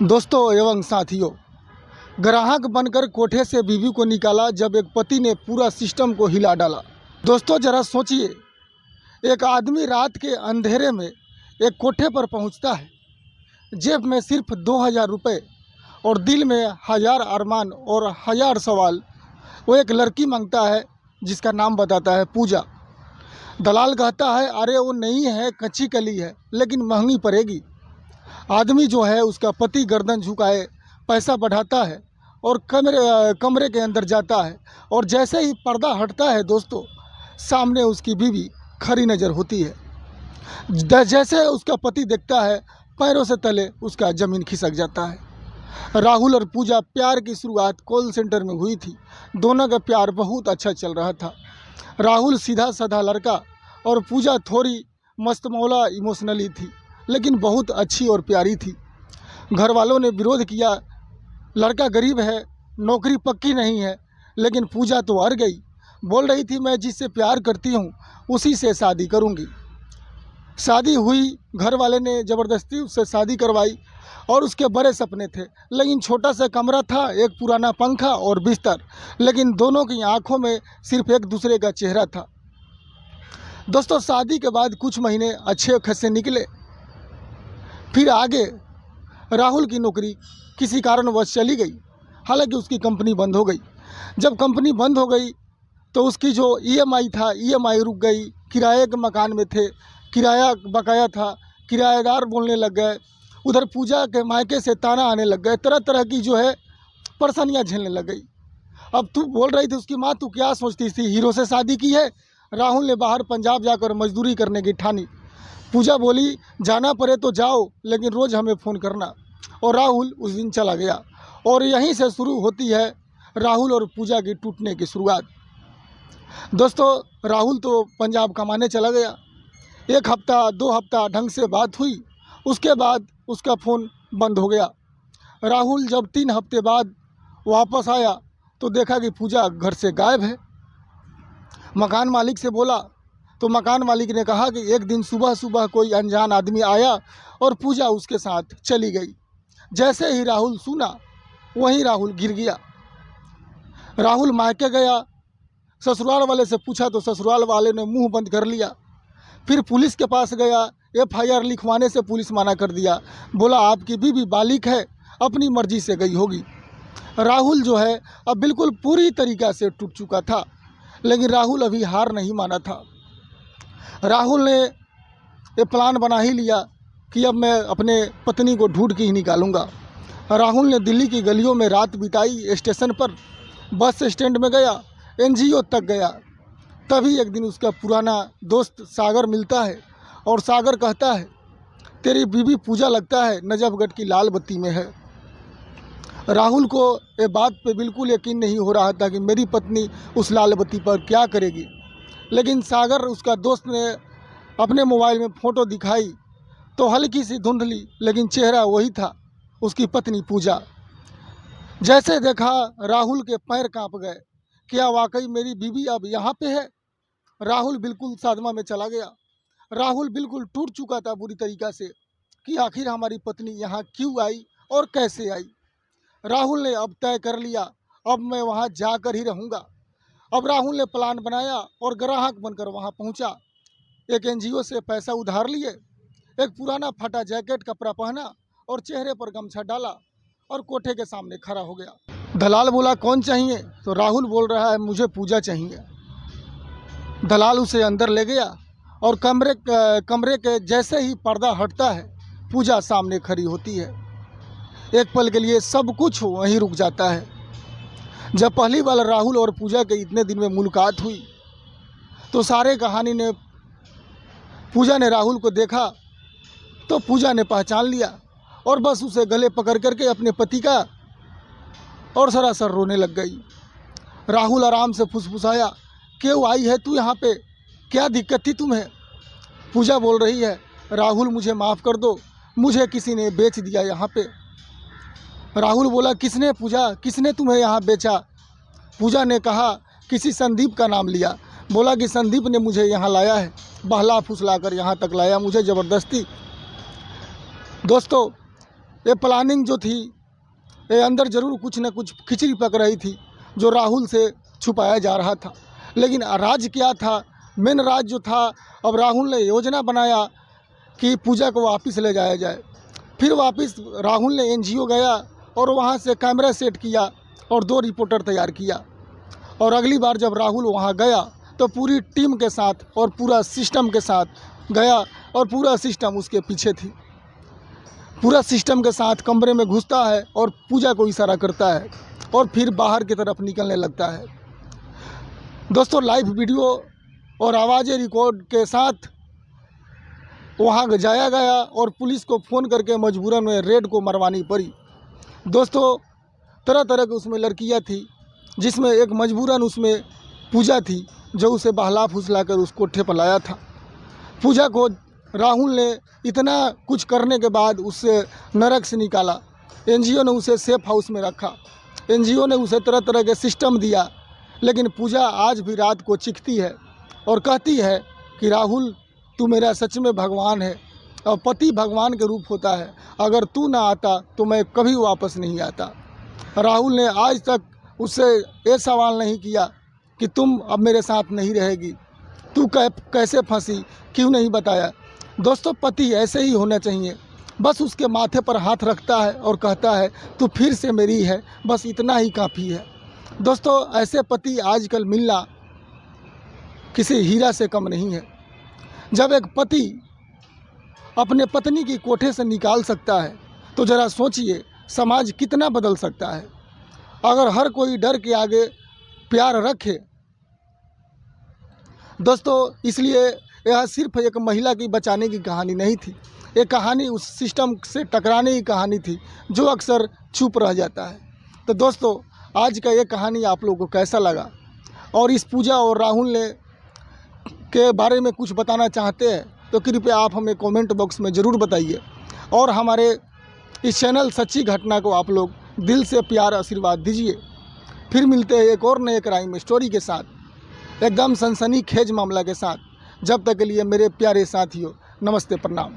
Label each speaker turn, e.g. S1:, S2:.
S1: दोस्तों एवं साथियों, ग्राहक बनकर कोठे से बीवी को निकाला जब एक पति ने पूरा सिस्टम को हिला डाला। दोस्तों जरा सोचिए, एक आदमी रात के अंधेरे में एक कोठे पर पहुंचता है, जेब में सिर्फ 2000 रुपये और दिल में 1000 अरमान और 1000 सवाल। वो एक लड़की मांगता है जिसका नाम बताता है पूजा। दलाल कहता है अरे वो नहीं है, कच्ची कली है, लेकिन महंगी पड़ेगी। आदमी जो है उसका पति गर्दन झुकाए पैसा बढ़ाता है और कमरे के अंदर जाता है, और जैसे ही पर्दा हटता है दोस्तों, सामने उसकी बीवी खड़ी नज़र होती है। जैसे उसका पति देखता है, पैरों से तले उसका ज़मीन खिसक जाता है। राहुल और पूजा प्यार की शुरुआत कॉल सेंटर में हुई थी। दोनों का प्यार बहुत अच्छा चल रहा था। राहुल सीधा साधा लड़का और पूजा थोड़ी मस्तमौला इमोशनली थी, लेकिन बहुत अच्छी और प्यारी थी। घर वालों ने विरोध किया, लड़का गरीब है, नौकरी पक्की नहीं है, लेकिन पूजा तो हार गई। बोल रही थी मैं जिससे प्यार करती हूँ उसी से शादी करूँगी। शादी हुई, घर वाले ने ज़बरदस्ती उससे शादी करवाई और उसके बड़े सपने थे, लेकिन छोटा सा कमरा था, एक पुराना पंखा और बिस्तर, लेकिन दोनों की आंखों में सिर्फ एक दूसरे का चेहरा था। दोस्तों शादी के बाद कुछ महीने अच्छे खासे निकले। फिर आगे राहुल की नौकरी किसी कारणवश चली गई, हालांकि उसकी कंपनी बंद हो गई। जब कंपनी बंद हो गई तो उसकी जो ईएमआई था, ईएमआई रुक गई। किराए के मकान में थे, किराया बकाया था, किराएदार बोलने लग गए। उधर पूजा के मायके से ताना आने लग गए, तरह तरह की जो है परेशानियां झेलने लग गई। अब तू बोल रही थी उसकी माँ, तू क्या सोचती थी, हीरो से शादी की है। राहुल ने बाहर पंजाब जाकर मजदूरी करने की ठानी। पूजा बोली जाना पड़े तो जाओ, लेकिन रोज़ हमें फ़ोन करना। और राहुल उस दिन चला गया, और यहीं से शुरू होती है राहुल और पूजा की टूटने की शुरुआत। दोस्तों राहुल तो पंजाब कमाने चला गया। 1 हफ्ता 2 हफ्ता ढंग से बात हुई, उसके बाद उसका फ़ोन बंद हो गया। राहुल जब 3 हफ्ते बाद वापस आया तो देखा कि पूजा घर से गायब है। मकान मालिक से बोला तो मकान मालिक ने कहा कि एक दिन सुबह सुबह कोई अनजान आदमी आया और पूजा उसके साथ चली गई। जैसे ही राहुल सुना, वहीं राहुल गिर गया। राहुल मायके गया, ससुराल वाले से पूछा तो ससुराल वाले ने मुंह बंद कर लिया। फिर पुलिस के पास गया, एफआईआर लिखवाने से पुलिस मना कर दिया, बोला आपकी बीवी बालिग है, अपनी मर्जी से गई होगी। राहुल जो है अब बिल्कुल पूरी तरीक़ा से टूट चुका था, लेकिन राहुल अभी हार नहीं माना था। राहुल ने ये प्लान बना ही लिया कि अब मैं अपने पत्नी को ढूंढ के ही निकालूंगा। राहुल ने दिल्ली की गलियों में रात बिताई, स्टेशन पर, बस स्टैंड में गया, एनजीओ तक गया। तभी एक दिन उसका पुराना दोस्त सागर मिलता है और सागर कहता है तेरी बीवी पूजा लगता है नजफगढ़ की लाल बत्ती में है। राहुल को ये बात पे बिल्कुल यकीन नहीं हो रहा था कि मेरी पत्नी उस लाल बत्ती पर क्या करेगी, लेकिन सागर उसका दोस्त ने अपने मोबाइल में फ़ोटो दिखाई तो हल्की सी धुंधली, लेकिन चेहरा वही था, उसकी पत्नी पूजा। जैसे देखा राहुल के पैर कांप गए, क्या वाकई मेरी बीवी अब यहाँ पे है। राहुल बिल्कुल सदमा में चला गया। राहुल बिल्कुल टूट चुका था बुरी तरीक़ा से कि आखिर हमारी पत्नी यहाँ क्यों आई और कैसे आई। राहुल ने अब तय कर लिया, अब मैं वहाँ जाकर ही रहूँगा। अब राहुल ने प्लान बनाया और ग्राहक बनकर वहाँ पहुँचा। एक एनजीओ से पैसा उधार लिए, एक पुराना फटा जैकेट कपड़ा पहना और चेहरे पर गमछा डाला और कोठे के सामने खड़ा हो गया। दलाल बोला कौन चाहिए, तो राहुल बोल रहा है मुझे पूजा चाहिए। दलाल उसे अंदर ले गया और कमरे के जैसे ही पर्दा हटता है, पूजा सामने खड़ी होती है। एक पल के लिए सब कुछ वहीं रुक जाता है। जब पहली बार राहुल और पूजा के इतने दिन में मुलाकात हुई तो सारे कहानी ने पूजा ने राहुल को देखा तो पूजा ने पहचान लिया और बस उसे गले पकड़ करके अपने पति का और सरासर रोने लग गई। राहुल आराम से फुसफुसाया, क्यों आई है तू यहाँ पे, क्या दिक्कत थी तुम्हें। पूजा बोल रही है राहुल मुझे माफ़ कर दो, मुझे किसी ने बेच दिया यहाँ पे। राहुल बोला किसने पूजा, किसने तुम्हें यहाँ बेचा। पूजा ने कहा किसी संदीप का नाम लिया, बोला कि संदीप ने मुझे यहाँ लाया है, बहला फुसला कर यहाँ तक लाया मुझे ज़बरदस्ती। दोस्तों ये प्लानिंग जो थी, ये अंदर ज़रूर कुछ न कुछ खिचड़ी पक रही थी जो राहुल से छुपाया जा रहा था। लेकिन राज क्या था, मेन राज जो था, अब राहुल ने योजना बनाया कि पूजा को वापस ले जाया जाए। फिर वापस राहुल ने एनजीओ गया और वहाँ से कैमरा सेट किया और 2 रिपोर्टर तैयार किया। और अगली बार जब राहुल वहाँ गया तो पूरी टीम के साथ और पूरा सिस्टम के साथ गया और पूरा सिस्टम उसके पीछे थी। पूरा सिस्टम के साथ कमरे में घुसता है और पूजा को इशारा करता है और फिर बाहर की तरफ निकलने लगता है। दोस्तों, लाइव वीडियो और आवाज़ें रिकॉर्ड के साथ वहाँ जाया गया और पुलिस को फ़ोन करके मजबूरन में रेड को मरवानी पड़ी। दोस्तों, तरह तरह की उसमें लड़कियाँ थी, जिसमें एक मजबूरन उसमें पूजा थी जो उसे बहला फुसला कर उस कोठे पर लाया था। पूजा को राहुल ने इतना कुछ करने के बाद उससे नरक से निकाला। एनजीओ ने उसे सेफ हाउस में रखा, एनजीओ ने उसे तरह तरह के सिस्टम दिया, लेकिन पूजा आज भी रात को चीखती है और कहती है कि राहुल, तू मेरा सच में भगवान है और पति भगवान के रूप होता है। अगर तू ना आता तो मैं कभी वापस नहीं आता। राहुल ने आज तक उससे ये सवाल नहीं किया कि तुम अब मेरे साथ नहीं रहेगी, तू कैसे फंसी, क्यों नहीं बताया। दोस्तों, पति ऐसे ही होना चाहिए, बस उसके माथे पर हाथ रखता है और कहता है तू फिर से मेरी है, बस इतना ही काफ़ी है। दोस्तों, ऐसे पति आजकल मिलना किसी हीरा से कम नहीं है। जब एक पति अपने पत्नी की कोठे से निकाल सकता है तो ज़रा सोचिए समाज कितना बदल सकता है। अगर हर कोई डर के आगे प्यार रखे। दोस्तों, इसलिए यह सिर्फ एक महिला की बचाने की कहानी नहीं थी, ये कहानी उस सिस्टम से टकराने की कहानी थी जो अक्सर चुप रह जाता है। तो दोस्तों, आज का ये कहानी आप लोगों को कैसा लगा, और इस पूजा और राहुल ने के बारे में कुछ बताना चाहते हैं तो कृपया आप हमें कमेंट बॉक्स में ज़रूर बताइए। और हमारे इस चैनल सच्ची घटना को आप लोग दिल से प्यार आशीर्वाद दीजिए। फिर मिलते हैं एक और नए क्राइम स्टोरी के साथ, एकदम सनसनीखेज मामला के साथ। जब तक के लिए मेरे प्यारे साथियों, नमस्ते, प्रणाम।